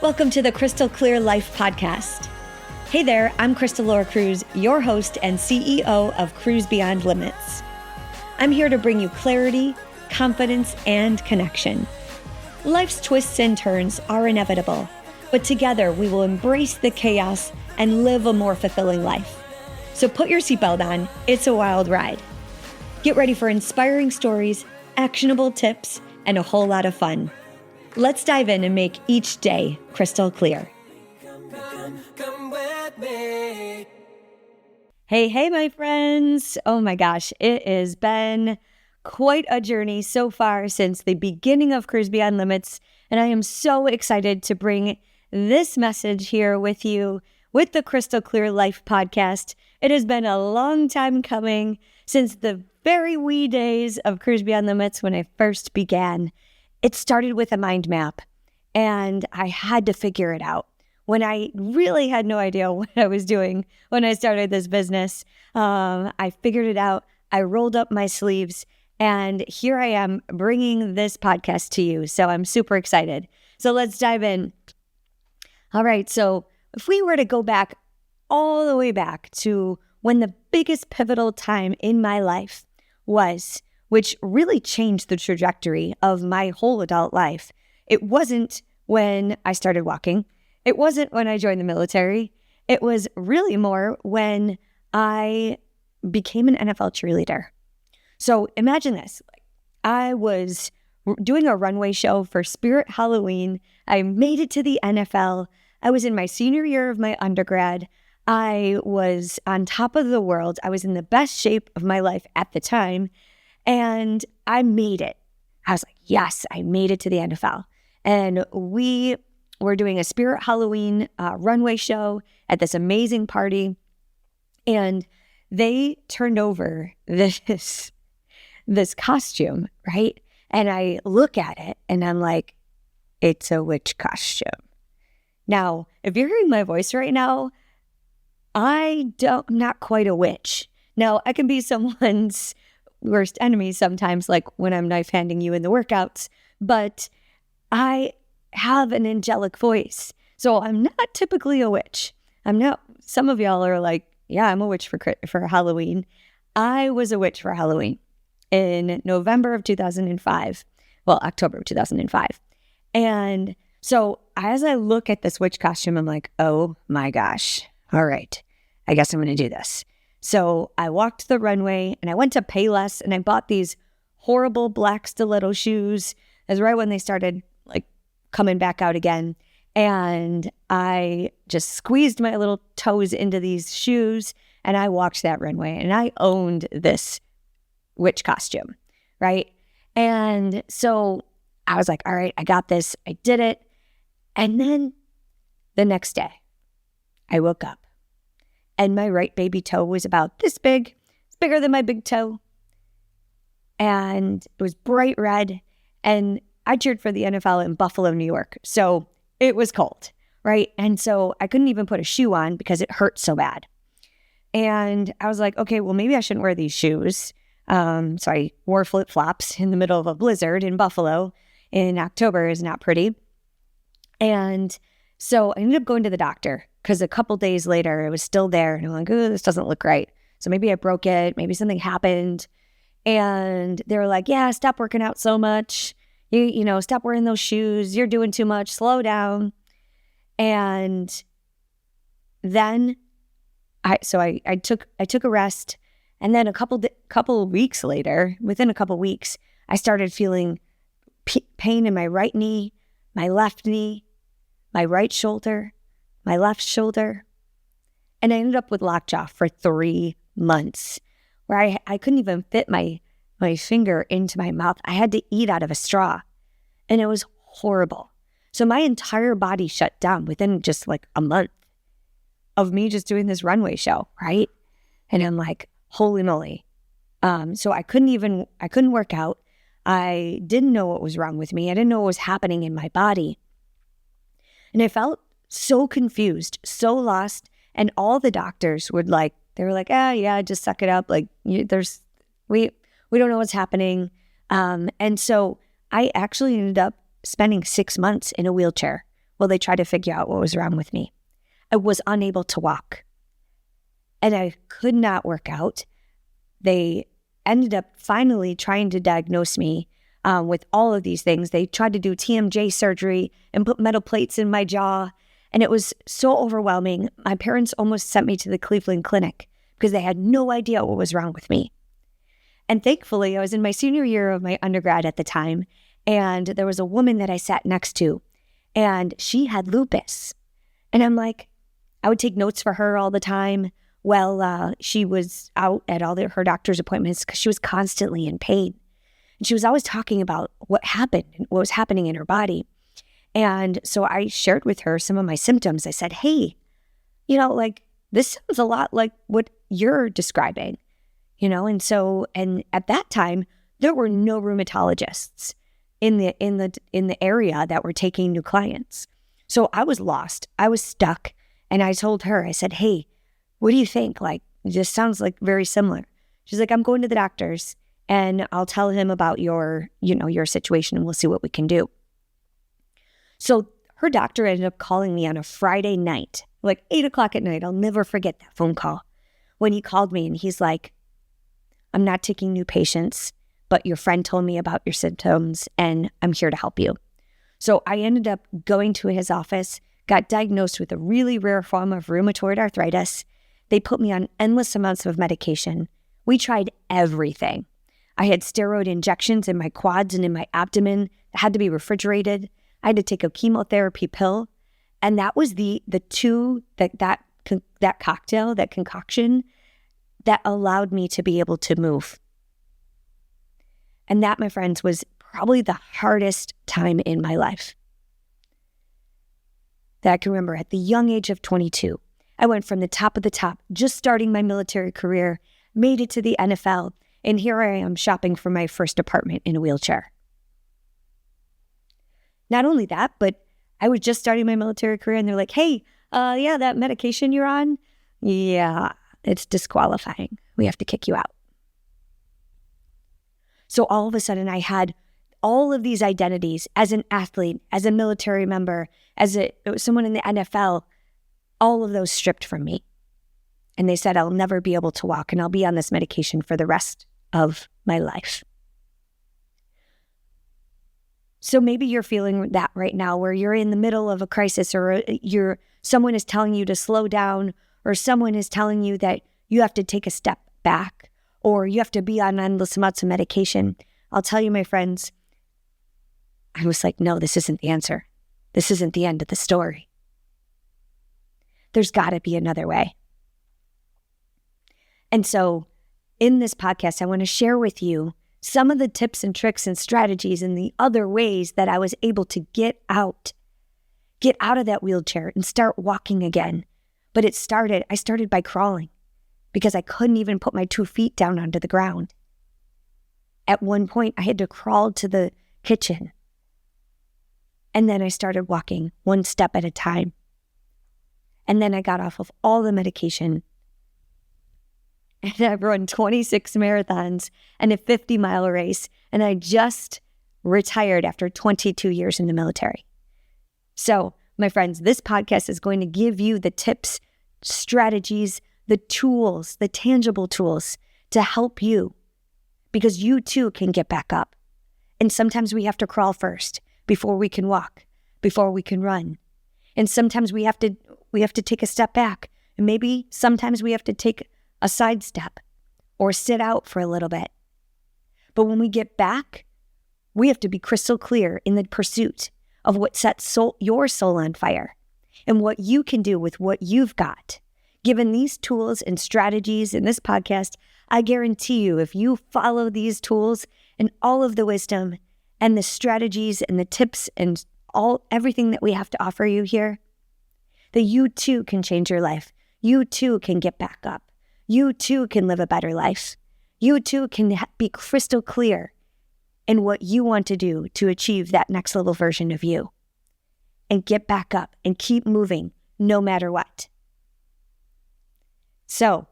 Welcome to the Krystal Clear Life Podcast. Hey there, I'm Krystalore Crews, your host and CEO of Crews Beyond Limits. I'm here to bring you clarity, confidence, and connection. Life's twists and turns are inevitable, but together we will embrace the chaos and live a more fulfilling life. So put your seatbelt on, it's a wild ride. Get ready for inspiring stories, actionable tips, and a whole lot of fun. Let's dive in and make each day crystal clear. Come with me. Hey, my friends. Oh my gosh, it has been quite a journey so far since the beginning of Crews Beyond Limits, and I am so excited to bring this message here with you with the Krystal Clear Life Podcast. It has been a long time coming since the very wee days of Crews Beyond Limits when I first began. It started with a mind map, and I had to figure it out when I really had no idea what I was doing when I started this business. I figured it out. I rolled up my sleeves, and here I am bringing this podcast to you. So I'm super excited. So let's dive in. All right. So if we were to go back all the way back to when the biggest pivotal time in my life was, which really changed the trajectory of my whole adult life. It wasn't when I started walking. It wasn't when I joined the military. It was really more when I became an NFL cheerleader. So imagine this. I was doing a runway show for Spirit Halloween. I made it to the NFL. I was in my senior year of my undergrad. I was on top of the world. I was in the best shape of my life at the time. And I made it. I was like, yes, I made it to the NFL. And we were doing a Spirit Halloween runway show at this amazing party. And they turned over this costume, right? And I look at it and I'm like, it's a witch costume. Now, if you're hearing my voice right now, I'm not quite a witch. Now, I can be someone's worst enemy sometimes, like when I'm knife handing you in the workouts, but I have an angelic voice. So I'm not typically a witch. I'm not. Some of y'all are like, yeah, I'm a witch for Halloween. I was a witch for Halloween in November of 2005. Well, October of 2005. And so as I look at this witch costume, I'm like, oh my gosh. All right. I guess I'm going to do this. So I walked the runway and I went to Payless and I bought these horrible black stiletto shoes. It was right when they started like coming back out again. And I just squeezed my little toes into these shoes and I walked that runway and I owned this witch costume, right? And so I was like, all right, I got this. I did it. And then the next day I woke up. And my right baby toe was about this big. It's bigger than my big toe. And it was bright red. And I cheered for the NFL in Buffalo, New York. So it was cold, right? And so I couldn't even put a shoe on because it hurt so bad. And I was like, okay, well, maybe I shouldn't wear these shoes. So I wore flip-flops in the middle of a blizzard in Buffalo in October. Is not pretty. And so I ended up going to the doctor because a couple days later, it was still there. And I'm like, oh, this doesn't look right. So maybe I broke it. Maybe something happened. And they were like, yeah, stop working out so much. You know, stop wearing those shoes. You're doing too much. Slow down. And then I took a rest. And then a couple weeks later, within a couple weeks, I started feeling pain in my right knee, my left knee, my right shoulder, my left shoulder. And I ended up with lockjaw for 3 months where I couldn't even fit my finger into my mouth. I had to eat out of a straw and it was horrible. So my entire body shut down within just like a month of me just doing this runway show, right? And I'm like, holy moly. So I couldn't work out. I didn't know what was wrong with me. I didn't know what was happening in my body. And I felt so confused, so lost. And all the doctors they were like, yeah, just suck it up. Like we don't know what's happening. And so I actually ended up spending 6 months in a wheelchair while they tried to figure out what was wrong with me. I was unable to walk, and I could not work out. They ended up finally trying to diagnose me with all of these things. They tried to do TMJ surgery and put metal plates in my jaw, and it was so overwhelming. My parents almost sent me to the Cleveland Clinic because they had no idea what was wrong with me. And thankfully, I was in my senior year of my undergrad at the time, and there was a woman that I sat next to, and she had lupus. And I'm like, I would take notes for her all the time. Well, she was out at all her doctor's appointments because she was constantly in pain. And she was always talking about what happened and what was happening in her body. And so I shared with her some of my symptoms. I said, hey, this sounds a lot like what you're describing, and at that time, there were no rheumatologists in the area that were taking new clients. So I was lost. I was stuck. And I told her, I said, hey, what do you think? It just sounds like very similar. She's like, I'm going to the doctor's and I'll tell him about your situation and we'll see what we can do. So her doctor ended up calling me on a Friday night, 8:00 at night. I'll never forget that phone call when he called me and he's like, I'm not taking new patients, but your friend told me about your symptoms and I'm here to help you. So I ended up going to his office, got diagnosed with a really rare form of rheumatoid arthritis. They put me on endless amounts of medication. We tried everything. I had steroid injections in my quads and in my abdomen that had to be refrigerated. I had to take a chemotherapy pill. And that was that cocktail, that concoction that allowed me to be able to move. And that, my friends, was probably the hardest time in my life that I can remember. At the young age of 22, I went from the top of the top, just starting my military career, made it to the NFL, and here I am shopping for my first apartment in a wheelchair. Not only that, but I was just starting my military career and they're like, hey, that medication you're on, yeah, it's disqualifying. We have to kick you out. So all of a sudden I had all of these identities as an athlete, as a military member, as someone in the NFL, all of those stripped from me. And they said, I'll never be able to walk and I'll be on this medication for the rest of my life. So maybe you're feeling that right now where you're in the middle of a crisis or someone is telling you to slow down or someone is telling you that you have to take a step back or you have to be on endless amounts of medication. I'll tell you, my friends, I was like, no, this isn't the answer. This isn't the end of the story. There's got to be another way. And so in this podcast, I want to share with you some of the tips and tricks and strategies and the other ways that I was able to get out of that wheelchair and start walking again. But I started by crawling because I couldn't even put my 2 feet down onto the ground. At one point, I had to crawl to the kitchen. And then I started walking one step at a time. And then I got off of all the medication. And I've run 26 marathons and a 50-mile race. And I just retired after 22 years in the military. So, my friends, this podcast is going to give you the tips, strategies, the tools, the tangible tools to help you because you too can get back up. And sometimes we have to crawl first before we can walk, before we can run. And sometimes we have to take a step back. And maybe sometimes we have to take a side step or sit out for a little bit. But when we get back, we have to be crystal clear in the pursuit of what sets your soul on fire and what you can do with what you've got. Given these tools and strategies in this podcast, I guarantee you if you follow these tools and all of the wisdom and the strategies and the tips and everything that we have to offer you here, that you too can change your life. You too can get back up. You too can live a better life. You too can be crystal clear in what you want to do to achieve that next level version of you. And get back up and keep moving no matter what. So,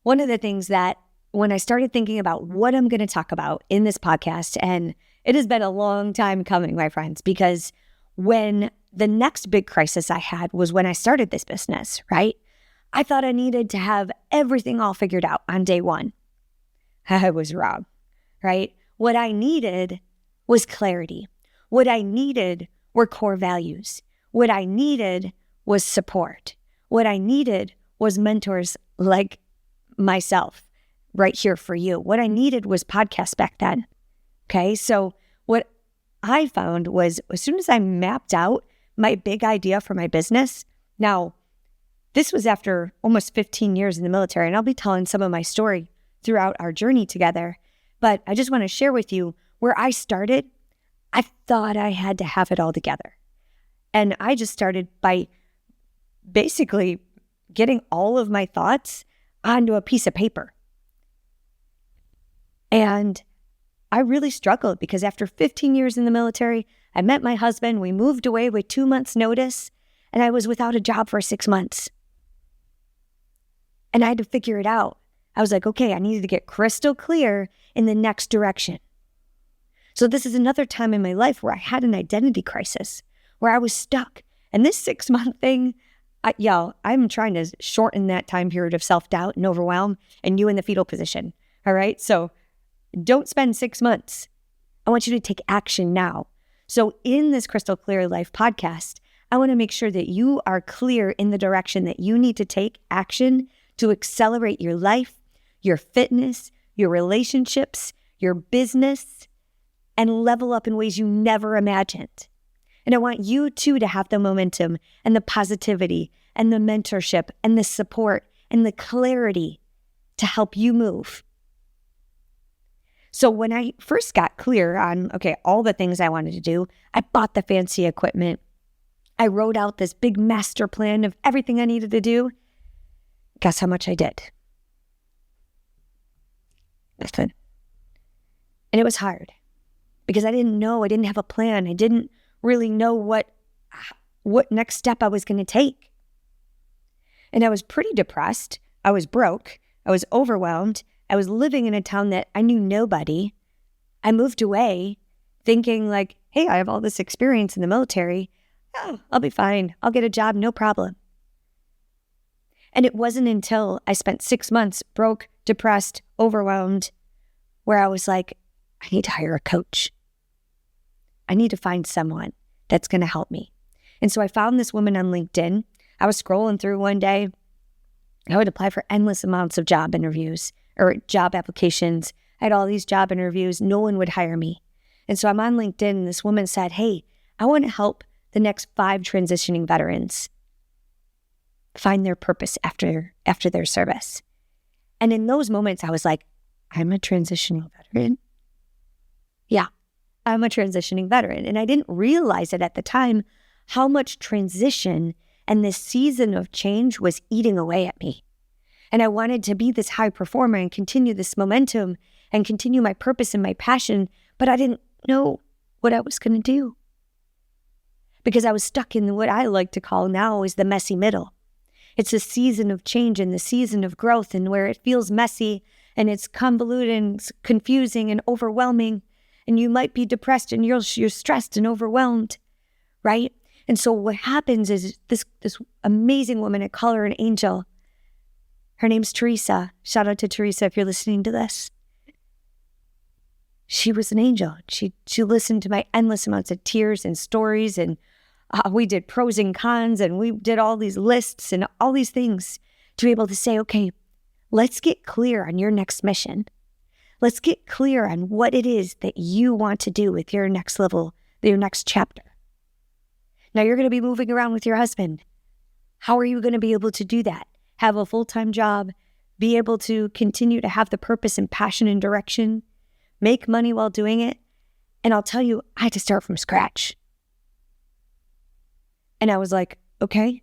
one of the things that when I started thinking about what I'm going to talk about in this podcast, and it has been a long time coming, my friends, because when the next big crisis I had was when I started this business, right? I thought I needed to have everything all figured out on day one. I was wrong, right? What I needed was clarity. What I needed were core values. What I needed was support. What I needed was mentors like myself right here for you. What I needed was podcasts back then. Okay, so what I found was as soon as I mapped out my big idea for my business, now this was after almost 15 years in the military, and I'll be telling some of my story throughout our journey together. But I just want to share with you where I started. I thought I had to have it all together. And I just started by basically getting all of my thoughts onto a piece of paper. And I really struggled because after 15 years in the military, I met my husband. We moved away with 2 months' notice, and I was without a job for 6 months. And I had to figure it out. I was like, okay, I needed to get crystal clear in the next direction. So this is another time in my life where I had an identity crisis, where I was stuck. And this 6-month thing, I'm trying to shorten that time period of self-doubt and overwhelm and you in the fetal position. All right. So don't spend 6 months. I want you to take action now. So in this Krystal Clear Life podcast, I want to make sure that you are clear in the direction that you need to take action to accelerate your life, your fitness, your relationships, your business, and level up in ways you never imagined. And I want you too to have the momentum and the positivity and the mentorship and the support and the clarity to help you move. So when I first got clear on, all the things I wanted to do, I bought the fancy equipment. I wrote out this big master plan of everything I needed to do. Guess how much I did? Nothing. And it was hard because I didn't have a plan. I didn't really know what next step I was going to take. And I was pretty depressed. I was broke. I was overwhelmed. I was living in a town that I knew nobody. I moved away thinking like, hey, I have all this experience in the military. Oh, I'll be fine. I'll get a job, no problem. And it wasn't until I spent 6 months broke, depressed, overwhelmed, where I was like, I need to hire a coach. I need to find someone that's going to help me. And so I found this woman on LinkedIn. I was scrolling through one day. I would apply for endless amounts of job interviews or job applications. I had all these job interviews. No one would hire me. And so I'm on LinkedIn and this woman said, hey, I want to help the next 5 transitioning veterans find their purpose after their service. And in those moments, I was like, I'm a transitioning veteran. Yeah, I'm a transitioning veteran. And I didn't realize it at the time how much transition and this season of change was eating away at me. And I wanted to be this high performer and continue this momentum and continue my purpose and my passion, but I didn't know what I was going to do. Because I was stuck in what I like to call now is the messy middle. It's a season of change and the season of growth and where it feels messy and it's convoluted and it's confusing and overwhelming. And you might be depressed and you're stressed and overwhelmed, right? And so what happens is this amazing woman, I call her an angel. Her name's Teresa. Shout out to Teresa if you're listening to this. She was an angel. She listened to my endless amounts of tears and stories, and we did pros and cons, and we did all these lists and all these things to be able to say, okay, let's get clear on your next mission. Let's get clear on what it is that you want to do with your next level, your next chapter. Now you're going to be moving around with your husband. How are you going to be able to do that? Have a full-time job, be able to continue to have the purpose and passion and direction, make money while doing it. And I'll tell you, I had to start from scratch. And I was like, okay,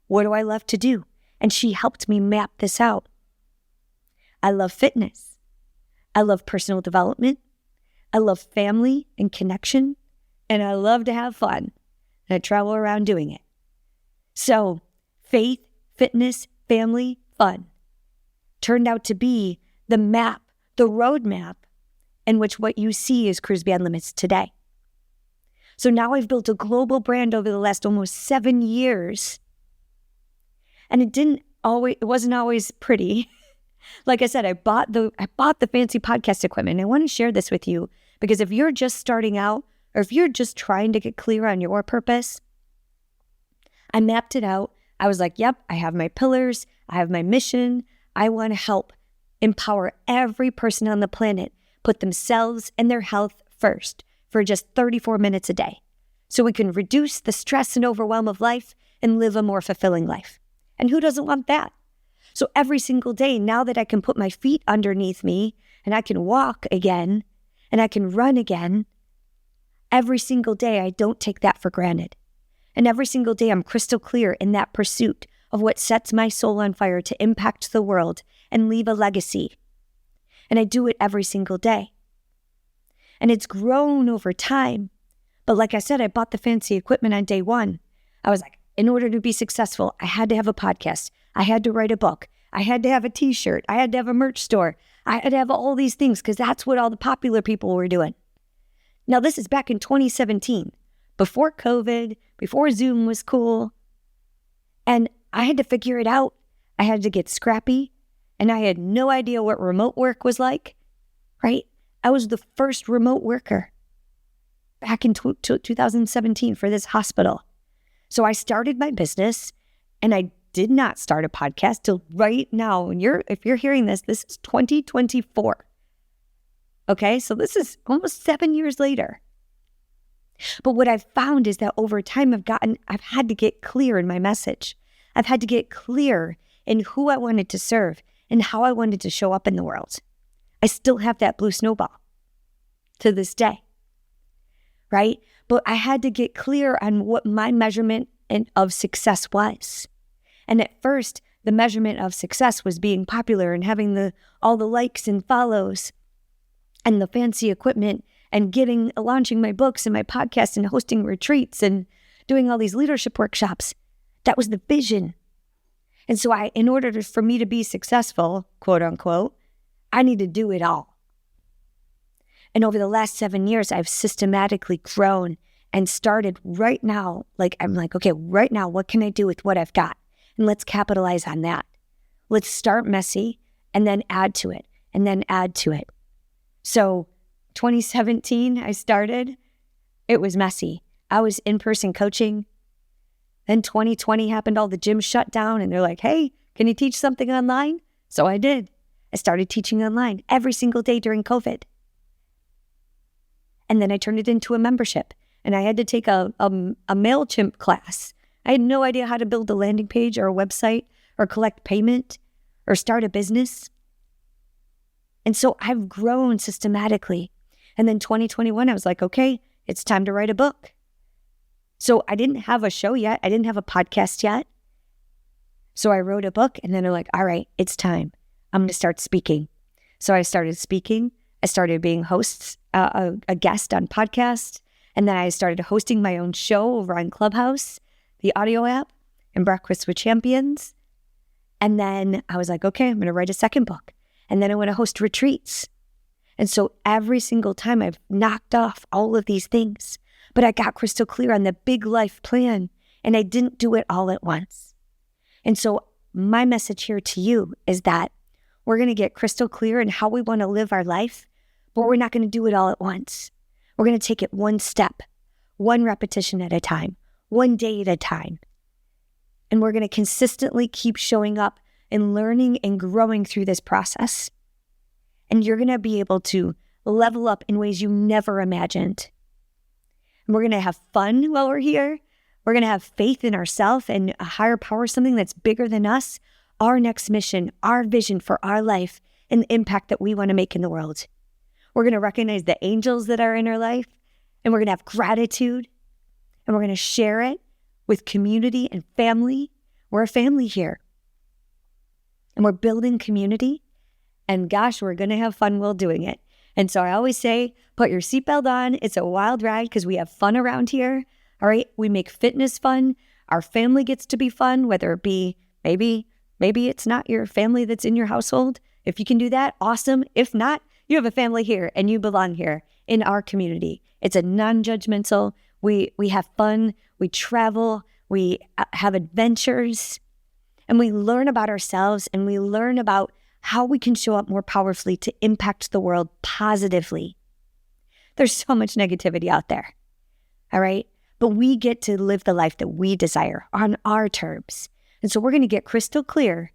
what do I love to do? And she helped me map this out. I love fitness. I love personal development. I love family and connection. And I love to have fun. And I travel around doing it. So faith, fitness, family, fun turned out to be the map, the roadmap in which what you see is Cruise Beyond Limits today. So now I've built a global brand over the last almost 7 years. And it wasn't always pretty. Like I said, I bought the fancy podcast equipment. I want to share this with you because if you're just starting out or if you're just trying to get clear on your purpose, I mapped it out. I was like, yep, I have my pillars. I have my mission. I want to help empower every person on the planet, put themselves and their health first for just 34 minutes a day so we can reduce the stress and overwhelm of life and live a more fulfilling life. And who doesn't want that? So every single day, now that I can put my feet underneath me and I can walk again and I can run again, every single day I don't take that for granted. And every single day I'm crystal clear in that pursuit of what sets my soul on fire to impact the world and leave a legacy. And I do it every single day. And it's grown over time. But like I said, I bought the fancy equipment on day one. I was like, in order to be successful, I had to have a podcast. I had to write a book. I had to have a t-shirt. I had to have a merch store. I had to have all these things because that's what all the popular people were doing. Now, this is back in 2017, before COVID, before Zoom was cool. And I had to figure it out. I had to get scrappy. And I had no idea what remote work was like, right? I was the first remote worker back in 2017 for this hospital. So I started my business and I did not start a podcast till right now. And if you're hearing this, this is 2024. Okay, so this is almost 7 years later. But what I've found is that over time I've had to get clear in my message. I've had to get clear in who I wanted to serve and how I wanted to show up in the world. I still have that blue snowball to this day, right? But I had to get clear on what my measurement of success was. And at first, the measurement of success was being popular and having all the likes and follows and the fancy equipment and launching my books and my podcast and hosting retreats and doing all these leadership workshops. That was the vision. And so in order for me to be successful, quote unquote, I need to do it all. And over the last 7 years, I've systematically grown and started right now. I'm like, okay, right now, what can I do with what I've got? And let's capitalize on that. Let's start messy and then add to it and then add to it. So 2017, I started. It was messy. I was in-person coaching. Then 2020 happened, all the gyms shut down and they're like, hey, can you teach something online? So I did. I started teaching online every single day during COVID. And then I turned it into a membership and I had to take a MailChimp class. I had no idea how to build a landing page or a website or collect payment or start a business. And so I've grown systematically. And then 2021, I was like, okay, it's time to write a book. So I didn't have a show yet. I didn't have a podcast yet. So I wrote a book and then I'm like, all right, it's time. I'm going to start speaking. So I started speaking. I started being a guest on podcasts. And then I started hosting my own show over on Clubhouse, the audio app, and Breakfast with Champions. And then I was like, okay, I'm going to write a second book. And then I want to host retreats. And so every single time I've knocked off all of these things, but I got crystal clear on the big life plan and I didn't do it all at once. And so my message here to you is that we're going to get crystal clear in how we want to live our life, but we're not going to do it all at once. We're going to take it one step, one repetition at a time, one day at a time. And we're going to consistently keep showing up and learning and growing through this process. And you're going to be able to level up in ways you never imagined. And we're going to have fun while we're here. We're going to have faith in ourselves and a higher power, something that's bigger than us, our next mission, our vision for our life, and the impact that we want to make in the world. We're going to recognize the angels that are in our life, and we're going to have gratitude, and we're going to share it with community and family. We're a family here, and we're building community, and gosh, we're going to have fun while doing it. And so I always say, put your seatbelt on. It's a wild ride because we have fun around here. All right. We make fitness fun. Our family gets to be fun, whether it be maybe it's not your family that's in your household. If you can do that, awesome. If not, you have a family here and you belong here in our community. It's a non-judgmental, We have fun, we travel, we have adventures, and we learn about ourselves, and we learn about how we can show up more powerfully to impact the world positively. There's so much negativity out there, all right? But we get to live the life that we desire on our terms. And so we're going to get crystal clear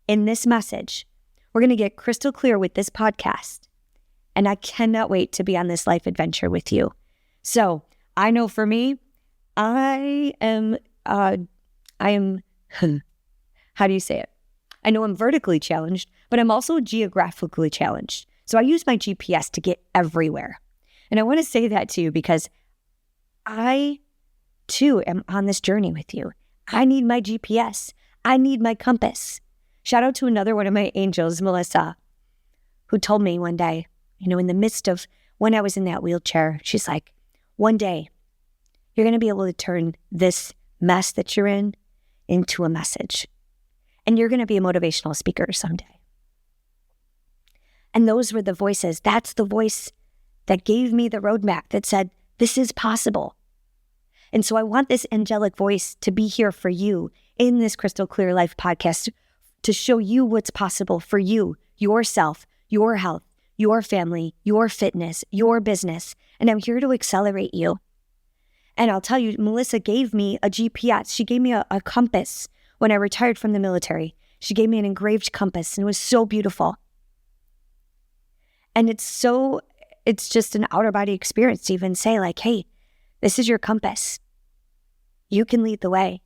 in this message. We're going to get crystal clear with this podcast. And I cannot wait to be on this life adventure with you. So I know for me, I am, how do you say it? I know I'm vertically challenged, but I'm also geographically challenged. So I use my GPS to get everywhere. And I want to say that to you because I, too, am on this journey with you. I need my GPS. I need my compass. Shout out to another one of my angels, Melissa, who told me one day, in the midst of when I was in that wheelchair, she's like, one day, you're going to be able to turn this mess that you're in into a message. And you're going to be a motivational speaker someday. And those were the voices. That's the voice that gave me the roadmap that said, this is possible. And so I want this angelic voice to be here for you in this Krystal Clear Life podcast to show you what's possible for you, yourself, your health, your family, your fitness, your business. And I'm here to accelerate you. And I'll tell you, Melissa gave me a GPS. She gave me a compass when I retired from the military. She gave me an engraved compass, and it was so beautiful. And it's just an outer body experience to even say like, hey, this is your compass. You can lead the way.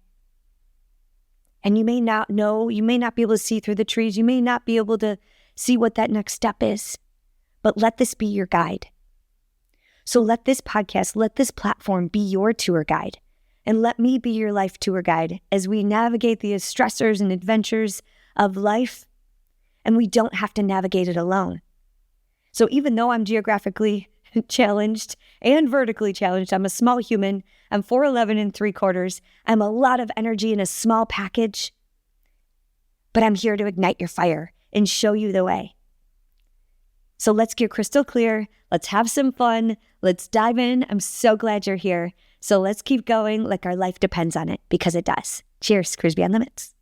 And you may not know, you may not be able to see through the trees. You may not be able to see what that next step is, but let this be your guide. So let this podcast, let this platform be your tour guide. And let me be your life tour guide as we navigate the stressors and adventures of life. And we don't have to navigate it alone. So even though I'm geographically challenged and vertically challenged, I'm a small human. I'm 4'11 3/4. I'm a lot of energy in a small package. But I'm here to ignite your fire and show you the way. So let's get crystal clear. Let's have some fun. Let's dive in. I'm so glad you're here. So let's keep going like our life depends on it, because it does. Cheers, Cruise Beyond Limits.